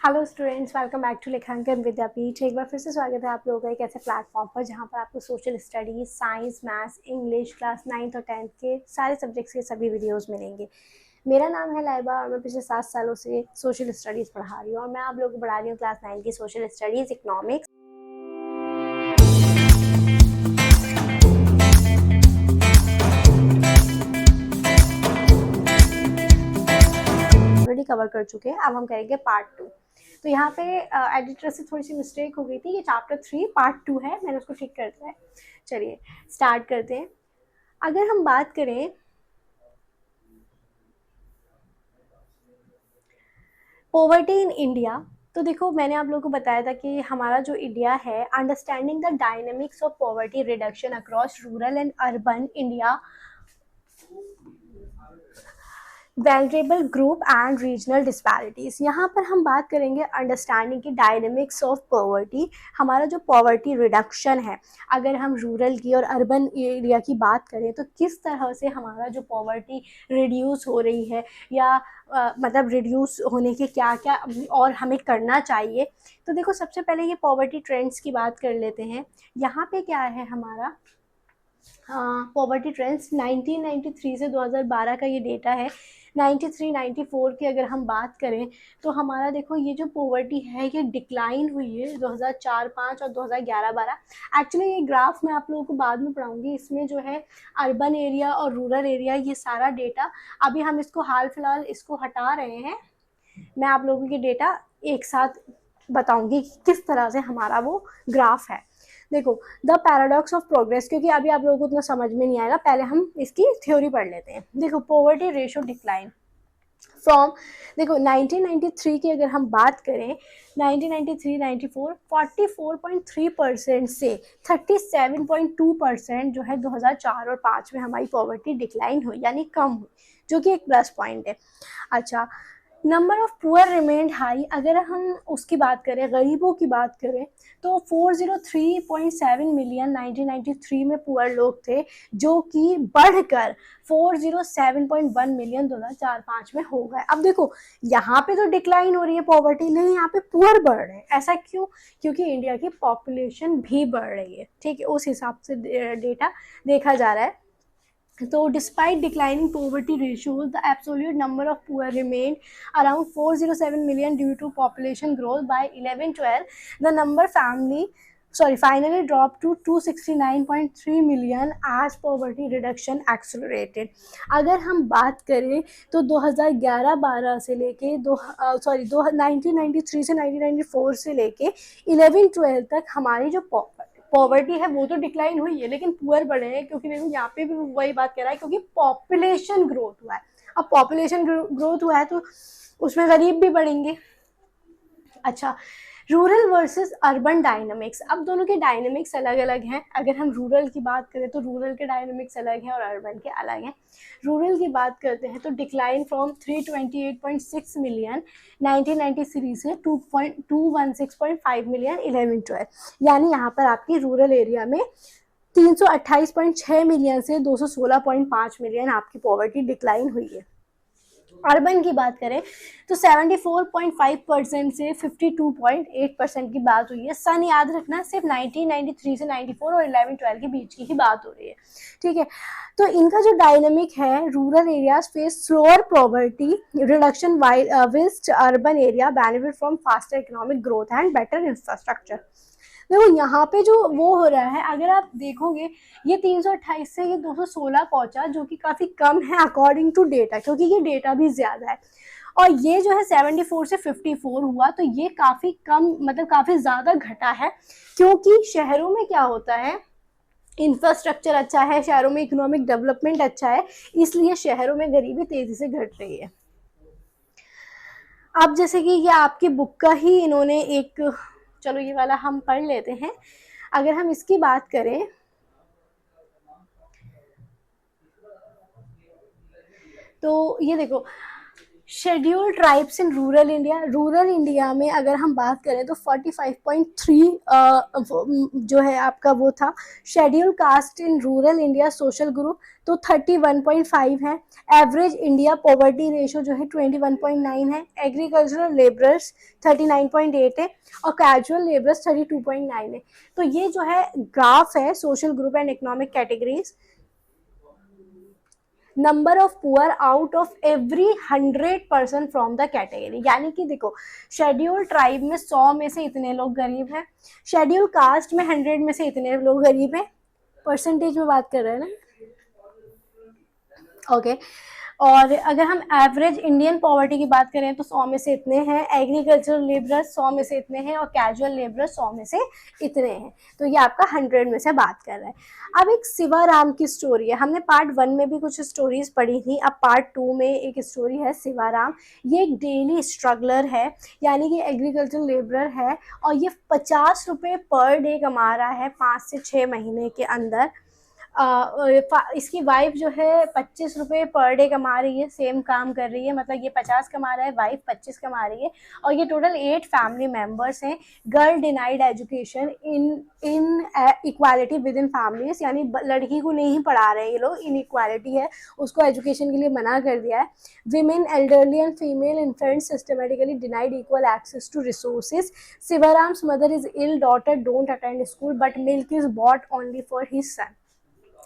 Hello students, welcome back to Lekhankan Vidyapeeth. एक बार फिर से स्वागत है आप लोगों का एक ऐसे प्लेटफॉर्म पर जहां पर आपको social studies, science, maths, English class 9th और 10th के सारे सब्जेक्ट्स के सभी वीडियोस मिलेंगे। मेरा नाम है लाइबा और मैं पिछले 7 सालों से सोशल स्टडीज़ पढ़ा रही हूँ और मैं आप लोगों को पढ़ा रही हूँ क्लास 9 की social studies, economics. Already cover कर चुके हैं, अब हम करेंगे पार्ट 2। तो यहाँ पे एडिटर से थोड़ी सी मिस्टेक हो गई थी, ये चैप्टर 3 पार्ट 2 है, मैंने उसको ठीक कर दिया है। चलिए स्टार्ट करते हैं। अगर हम बात करें पॉवर्टी इन इंडिया, तो देखो मैंने आप लोगों को बताया था कि हमारा जो इंडिया है, understanding the dynamics of poverty reduction across rural and urban India, valuable group and regional disparities. यहाँ पर हम बात करेंगे अंडरस्टैंडिंग की डायनेमिक्स ऑफ पॉवर्टी। हमारा जो पॉवर्टी रिडक्शन है, अगर हम रूरल की और अर्बन एरिया की बात करें तो किस तरह से हमारा जो पॉवर्टी रिड्यूस हो रही है या मतलब रिड्यूस होने के क्या क्या और हमें करना चाहिए। तो देखो सबसे पहले ये पॉवर्टी ट्रेंड्स की बात कर लेते हैं। यहाँ पे क्या है हमारा पॉवर्टी ट्रेंड्स 1993 से 2012 का ये डेटा है। 93-94 की अगर हम बात करें तो हमारा देखो ये जो पॉवर्टी है ये डिक्लाइन हुई है 2004-05 और 2011-12। एक्चुअली ये ग्राफ मैं आप लोगों को बाद में पढ़ाऊंगी, इसमें जो है अर्बन एरिया और रूरल एरिया ये सारा डेटा, अभी हम इसको हाल फिलहाल इसको हटा रहे हैं। मैं आप लोगों के डेटा एक साथ बताऊंगी कि किस तरह से हमारा वो ग्राफ है। देखो द पैराडॉक्स ऑफ प्रोग्रेस, क्योंकि अभी आप लोगों को उतना समझ में नहीं आएगा, पहले हम इसकी थ्योरी पढ़ लेते हैं। देखो पॉवर्टी रेशियो डिक्लाइन फ्रॉम, देखो 1993 की अगर हम बात करें 1993-94 44.3% से 37.2% जो है 2004 और 5 में हमारी पॉवर्टी डिक्लाइन हुई यानी कम हुई, जो कि एक प्लस पॉइंट है। अच्छा, number of poor remained high, अगर हम उसकी बात करें गरीबों की बात करें तो 403.7 मिलियन 1993 में पुअर लोग थे, जो कि बढ़कर 407.1 मिलियन 2004-05 में हो गए। अब देखो यहाँ पे तो डिक्लाइन हो रही है पॉवर्टी, लेकिन यहाँ पे पुअर बढ़ रहे हैं। ऐसा क्यों? क्योंकि इंडिया की पॉपुलेशन भी बढ़ रही है, ठीक है, उस हिसाब से डेटा देखा जा रहा है। So despite declining poverty ratios, the absolute number of poor remained around 407 million due to population growth. By 11-12, the number finally dropped to 269.3 million as poverty reduction accelerated. अगर हम बात करें तो 2011-12 से लेके 1993 से 1994 से लेके 11-12 तक हमारी जो पॉवर्टी है वो तो डिक्लाइन हुई है, लेकिन पुअर बढ़े हैं, क्योंकि देखो यहाँ पे भी वही बात कह रहा है, क्योंकि पॉपुलेशन ग्रोथ हुआ है। अब पॉपुलेशन ग्रोथ हुआ है तो उसमें गरीब भी बढ़ेंगे। अच्छा, रूरल वर्सेस अर्बन डायनामिक्स, अब दोनों के डायनामिक्स अलग अलग हैं। अगर हम रूरल की बात करें तो रूरल के डायनामिक्स अलग हैं और अर्बन के अलग हैं। रूरल की बात करते हैं तो डिक्लाइन फ्रॉम 328.6 मिलियन 1993 से 216.5 मिलियन 11-12, यानी यहाँ पर आपकी रूरल एरिया में 328.6 मिलियन से 216.5 मिलियन आपकी पॉवर्टी डिक्लाइन हुई है। अर्बन की बात करें तो 74.5% से 52.8% की बात हुई है। सन याद रखना सिर्फ 1993 से 94 और 11-12 के बीच की ही बात हो रही है, ठीक है। तो इनका जो डायनेमिक है, rural areas face slower poverty reduction whilst urban area benefit from faster economic growth and better infrastructure. देखो यहाँ पे जो वो हो रहा है, अगर आप देखोगे ये 328 से ये 216 पहुंचा, जो कि काफ़ी कम है अकॉर्डिंग टू डेटा, क्योंकि ये डेटा भी ज़्यादा है। और ये जो है 74 से 54 हुआ, तो ये काफ़ी कम, मतलब काफ़ी ज़्यादा घटा है, क्योंकि शहरों में क्या होता है, इंफ्रास्ट्रक्चर अच्छा है, शहरों में इकोनॉमिक डेवलपमेंट अच्छा है, इसलिए शहरों में गरीबी तेज़ी से घट रही है। अब जैसे कि ये आपकी बुक का ही इन्होंने एक, चलो ये वाला हम पढ़ लेते हैं। अगर हम इसकी बात करें तो ये देखो scheduled tribes in rural India में अगर हम बात करें तो 45.3 जो है आपका वो था। Schedule caste in rural India social group तो 31.5 है। एवरेज इंडिया पॉवर्टी रेशो जो है 21.9 है। एग्रीकल्चरल लेबरर्स 39.8 है और कैजुअल लेबरर्स 32.9 है। तो ये जो है ग्राफ है social group and economic categories. Number of poor out of every 100% from the category, यानी कि देखो शेड्यूल ट्राइब में 100 में से इतने लोग गरीब हैं, शेड्यूल कास्ट में 100 में से इतने लोग गरीब हैं, परसेंटेज में बात कर रहे हैं ना। ओके और अगर हम एवरेज इंडियन पॉवर्टी की बात करें तो 100 में से इतने हैं, एग्रीकल्चरल लेबरर्स 100 में से इतने हैं और कैजुअल लेबरर्स 100 में से इतने हैं। तो ये आपका 100 में से बात कर रहा है। अब एक शिवाराम की स्टोरी है, हमने पार्ट 1 में भी कुछ स्टोरीज पढ़ी थी, अब पार्ट 2 में एक स्टोरी है शिवाराम। ये एक डेली स्ट्रगलर है, यानी कि एग्रीकल्चरल लेबरर है और ये 50 रुपये पर डे कमा रहा है 5 से 6 महीने के अंदर। इसकी वाइफ जो है 25 रुपये पर डे कमा रही है, सेम काम कर रही है, मतलब ये 50 कमा रहा है, वाइफ 25 कमा रही है और ये टोटल 8 फैमिली मेंबर्स हैं। Girl denied education in equality with in families, यानी लड़की को नहीं पढ़ा रहे हैं ये लोग, इन इक्वालिटी है, उसको एजुकेशन के लिए मना कर दिया है। Women elderly and female infants systematically denied equal access to resources. Shivram's mother is ill, daughter don't attend school but milk is bought only for his son.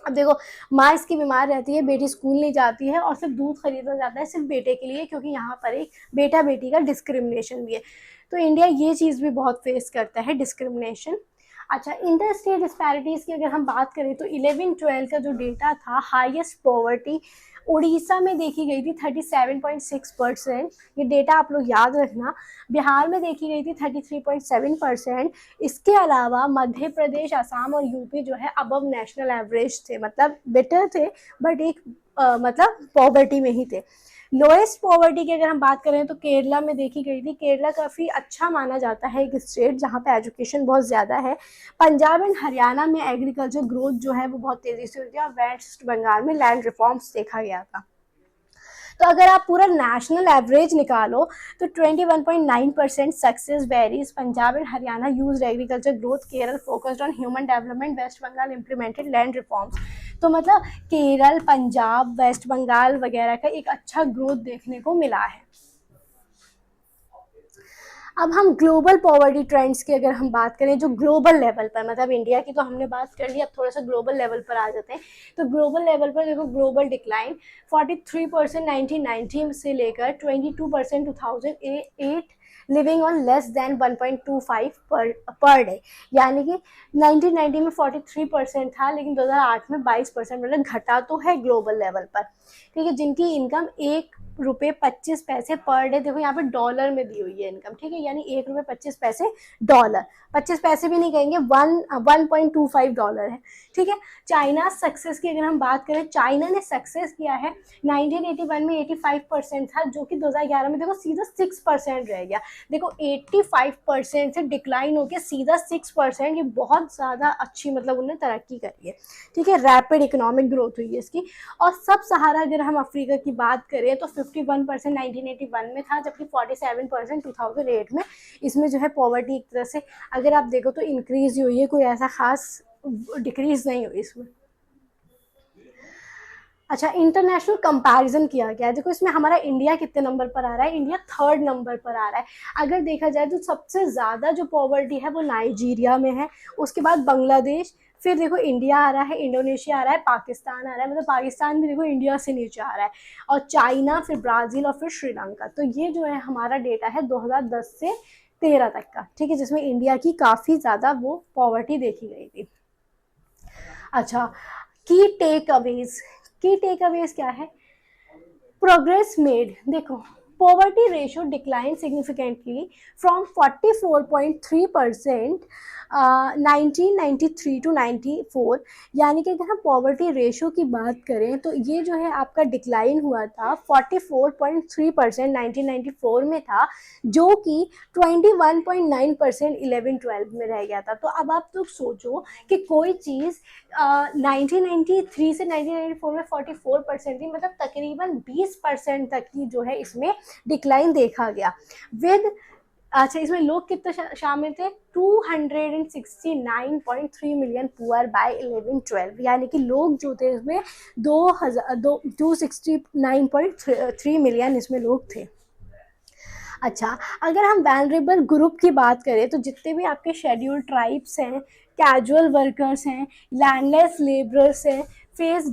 अब देखो माँ इसकी बीमार रहती है, बेटी स्कूल नहीं जाती है और सिर्फ दूध खरीदा जाता है सिर्फ बेटे के लिए, क्योंकि यहाँ पर एक बेटा बेटी का डिस्क्रिमिनेशन भी है। तो इंडिया ये चीज़ भी बहुत फेस करता है, डिस्क्रिमिनेशन। अच्छा, इंटर स्टेट डिस्पैरिटीज़ की अगर हम बात करें तो 11-12 का जो डेटा था, हाईएस्ट पॉवर्टी उड़ीसा में देखी गई थी 37.6%, ये डेटा आप लोग याद रखना। बिहार में देखी गई थी 33.7%। इसके अलावा मध्य प्रदेश, असम और यूपी जो है अबव नेशनल एवरेज थे, मतलब बेटर थे बट एक मतलब पॉवर्टी में ही थे। लोएस्ट पॉवर्टी की अगर हम बात करें तो केरला में देखी गई थी। केरला काफ़ी अच्छा माना जाता है एक स्टेट जहाँ पे एजुकेशन बहुत ज़्यादा है। पंजाब एंड हरियाणा में एग्रीकल्चर ग्रोथ जो है वो बहुत तेज़ी से हुई थी और वेस्ट बंगाल में लैंड रिफॉर्म्स देखा गया था। तो अगर आप पूरा नेशनल एवरेज निकालो तो 21.9% success varies. Punjab and Haryana use agriculture growth, Kerala focused on human development, West Bengal implemented land reforms. तो मतलब केरल, पंजाब, वेस्ट बंगाल वगैरह का एक अच्छा ग्रोथ देखने को मिला है। अब हम ग्लोबल पॉवर्टी ट्रेंड्स की अगर हम बात करें जो ग्लोबल लेवल पर, मतलब इंडिया की तो हमने बात कर ली, अब थोड़ा सा ग्लोबल लेवल पर आ जाते हैं। तो ग्लोबल लेवल पर देखो ग्लोबल डिक्लाइन 43% 1990 से लेकर 22% 2008, living on less than 1.25 per day, यानी कि 1990 में 43% था लेकिन 2008 में 22%, मतलब घटा तो है ग्लोबल लेवल पर। ठीक है, जिनकी इनकम 1 रुपये 25 पैसे पर डे, देखो यहाँ पे डॉलर में दी हुई है इनकम, ठीक है, यानी 1 रुपये 25 पैसे डॉलर, 25 पैसे भी नहीं कहेंगे, 1.25 डॉलर है। ठीक है, चाइना सक्सेस की अगर हम बात करें, चाइना ने सक्सेस किया है 1981 में 85% था, जो कि 2011 में देखो सीधा 6% रह गया। देखो 85% से डिक्लाइन होकर सीधा 6%, ये बहुत ज़्यादा अच्छी मतलब उन्होंने तरक्की करी है। ठीक है, रैपिड इकोनॉमिक ग्रोथ हुई है इसकी। और सब सहारा अगर हम अफ्रीका की बात करें तो 51% 1981 में था, जबकि 47% 2008 में। इसमें जो है पॉवर्टी एक तरह से अगर आप देखो तो इंक्रीज ही हुई है, कोई ऐसा खास डिक्रीज नहीं हुई इसमें। अच्छा, इंटरनेशनल कंपैरिजन किया गया है, देखो इसमें हमारा इंडिया कितने नंबर पर आ रहा है, इंडिया 3rd नंबर पर आ रहा है। अगर देखा जाए तो सबसे ज़्यादा जो पॉवर्टी है वो नाइजीरिया में है, उसके बाद बांग्लादेश, फिर देखो इंडिया आ रहा है, इंडोनेशिया आ रहा है, पाकिस्तान आ रहा है, मतलब पाकिस्तान भी देखो इंडिया से नीचे आ रहा है, और चाइना, फिर ब्राज़ील और फिर श्रीलंका। तो ये जो है हमारा डेटा है 2010 से 13 तक का, ठीक है, जिसमें इंडिया की काफ़ी ज़्यादा वो पॉवर्टी देखी गई थी। अच्छा, की टेक अवेज क्या है? प्रोग्रेस मेड, देखो poverty ratio declined significantly from 44.3% 1993 to 94, यानी कि अगर हम पॉवर्टी रेशो की बात करें तो ये जो है आपका डिक्लाइन हुआ था 44.3% 1994 में था, जो कि 21.9% 11-12 में रह गया था। तो अब आप लोग सोचो कि कोई चीज़ 1993 से 1994 में 44% थी, मतलब तकरीबन 20% तक की जो है इसमें डिक्लाइन देखा गया विद। अच्छा, इसमें लोग कितने शामिल थे, 269.3 मिलियन पुअर बाय 11-12, यानी कि लोग जो थे इसमें 269.3 मिलियन इसमें लोग थे। अच्छा, अगर हम वैल्नरेबल ग्रुप की बात करें तो जितने भी आपके शेड्यूल्ड ट्राइब्स हैं, कैजुअल वर्कर्स हैं, लैंडलेस लेबरर्स हैं, फेस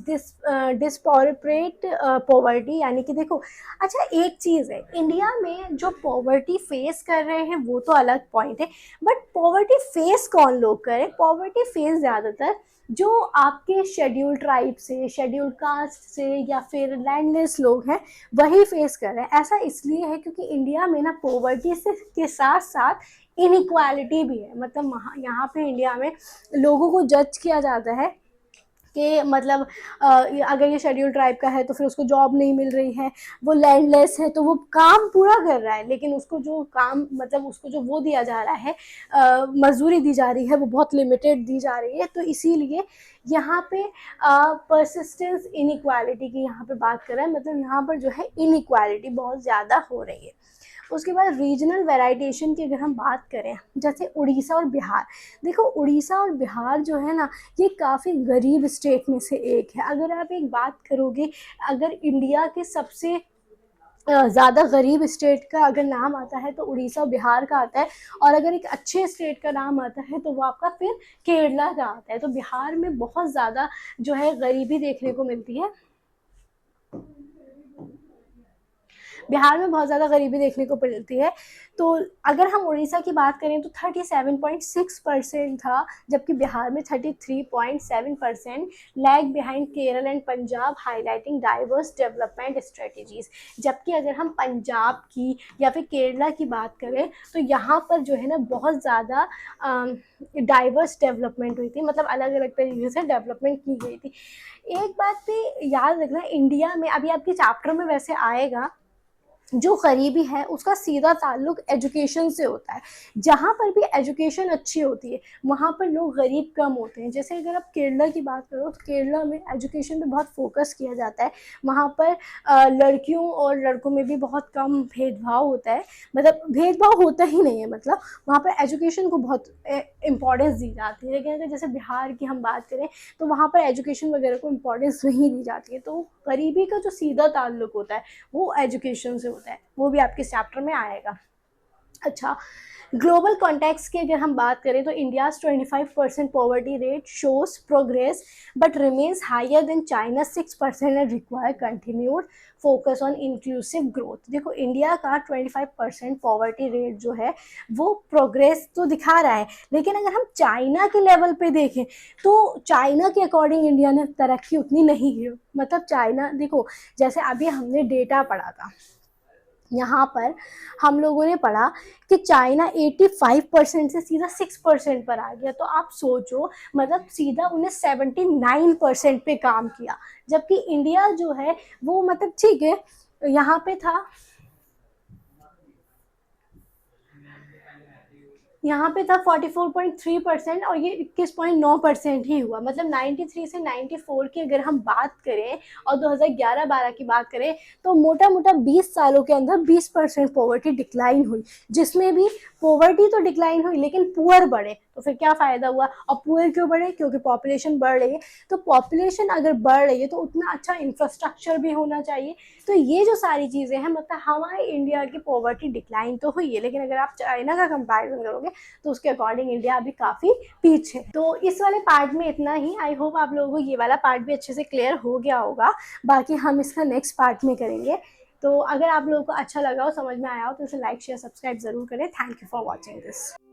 डिस्पॉर्परेट पॉवर्टी, यानी कि देखो, अच्छा एक चीज़ है, इंडिया में जो पॉवर्टी फेस कर रहे हैं वो तो अलग पॉइंट है, बट पॉवर्टी फेस कौन लोग करें, पॉवर्टी फेस ज़्यादातर जो आपके शेड्यूल्ड ट्राइब से, शेड्यूल्ड कास्ट से या फिर लैंडलेस लोग हैं वही फेस कर रहे हैं। ऐसा इसलिए है क्योंकि इंडिया में ना पॉवर्टी से के साथ साथ इनइक्वालिटी भी है, मतलब यहाँ पे इंडिया में लोगों को जज किया जाता है कि मतलब अगर ये शेड्यूल ट्राइब का है तो फिर उसको जॉब नहीं मिल रही है, वो लैंडलेस है तो वो काम पूरा कर रहा है लेकिन उसको जो काम मतलब उसको जो वो दिया जा रहा है, मजदूरी दी जा रही है, वो बहुत लिमिटेड दी जा रही है। तो इसीलिए यहाँ पे परसिस्टेंस इनइक्वालिटी की यहाँ पे बात कर रहे हैं, मतलब यहाँ पर जो है इनइक्वालिटी बहुत ज़्यादा हो रही है। उसके बाद रीजनल वेराइटेशन की अगर हम बात करें, जैसे उड़ीसा और बिहार, देखो उड़ीसा और बिहार जो है ना ये काफ़ी गरीब स्टेट में से एक है। अगर आप एक बात करोगे, अगर इंडिया के सबसे ज़्यादा गरीब स्टेट का अगर नाम आता है तो उड़ीसा और बिहार का आता है, और अगर एक अच्छे स्टेट का नाम आता है तो वो आपका फिर केरला का आता है। तो बिहार में बहुत ज़्यादा जो है गरीबी देखने को मिलती है, बिहार में बहुत ज़्यादा गरीबी देखने को मिलती है। तो अगर हम उड़ीसा की बात करें तो 37.6% था, जबकि बिहार में 33.7%, lag behind Kerala and Punjab, highlighting diverse development strategies. जबकि अगर हम पंजाब की या फिर केरला की बात करें तो यहाँ पर जो है ना बहुत ज़्यादा डाइवर्स डेवलपमेंट हुई थी, मतलब अलग अलग तरीके से डेवलपमेंट की गई थी। एक बात पे याद रखना, इंडिया में अभी आपके चैप्टर में वैसे आएगा, जो गरीबी है उसका सीधा ताल्लुक एजुकेशन से होता है। जहाँ पर भी एजुकेशन अच्छी होती है वहाँ पर लोग गरीब कम होते हैं। जैसे अगर आप केरला की बात करो तो केरला में एजुकेशन पे बहुत फोकस किया जाता है, वहाँ पर लड़कियों और लड़कों में भी बहुत कम भेदभाव होता है, मतलब भेदभाव होता ही नहीं है, मतलब वहाँ पर एजुकेशन को बहुत इम्पोर्टेंस दी जाती है। लेकिन अगर जैसे बिहार की हम बात करें तो वहाँ पर एजुकेशन वगैरह को इम्पोर्टेंस नहीं दी जाती है। तो गरीबी का जो सीधा ताल्लुक होता है वो एजुकेशन से होता है, वो भी आपके चैप्टर में आएगा। अच्छा, ग्लोबल कॉन्टेक्स्ट की अगर हम बात करें तो India's 25% poverty rate shows progress but remains higher than China 6% and require continued focus on inclusive growth. देखो इंडिया का 25% पॉवर्टी रेट जो है वो प्रोग्रेस तो दिखा रहा है, लेकिन अगर हम चाइना के लेवल पे देखें तो चाइना के अकॉर्डिंग इंडिया ने तरक्की उतनी नहीं की। मतलब चाइना, देखो जैसे अभी हमने डेटा पढ़ा था, यहाँ पर हम लोगों ने पढ़ा कि चाइना 85% से सीधा 6% पर आ गया। तो आप सोचो, मतलब सीधा उन्हें 79% पे काम किया, जबकि इंडिया जो है वो मतलब ठीक है यहाँ पे था, यहाँ पे था 44.3% और ये 21.9% ही हुआ। मतलब 93 से 94 की अगर हम बात करें और 2011-12 की बात करें तो मोटा मोटा 20 सालों के अंदर 20% पॉवर्टी डिक्लाइन हुई, जिसमें भी पॉवर्टी तो डिक्लाइन हुई लेकिन पुअर बढ़े। तो फिर क्या फ़ायदा हुआ, और पुअर क्यों बढ़े, क्योंकि पॉपुलेशन बढ़ रही है। तो पॉपुलेशन अगर बढ़ रही है तो उतना अच्छा इंफ्रास्ट्रक्चर भी होना चाहिए। तो ये जो सारी चीज़ें हैं, मतलब हमारे इंडिया की पॉवर्टी डिक्लाइन तो हुई है, लेकिन अगर आप चाइना का कंपैरिजन करोगे तो उसके अकॉर्डिंग इंडिया अभी काफ़ी पीछे। तो इस वाले पार्ट में इतना ही। आई होप आप लोगों को ये वाला पार्ट भी अच्छे से क्लियर हो गया होगा, बाकी हम इसका नेक्स्ट पार्ट में करेंगे। तो अगर आप लोगों को अच्छा लगा हो, समझ में आया हो, तो इसे लाइक शेयर सब्सक्राइब जरूर करें। Thank you for watching this.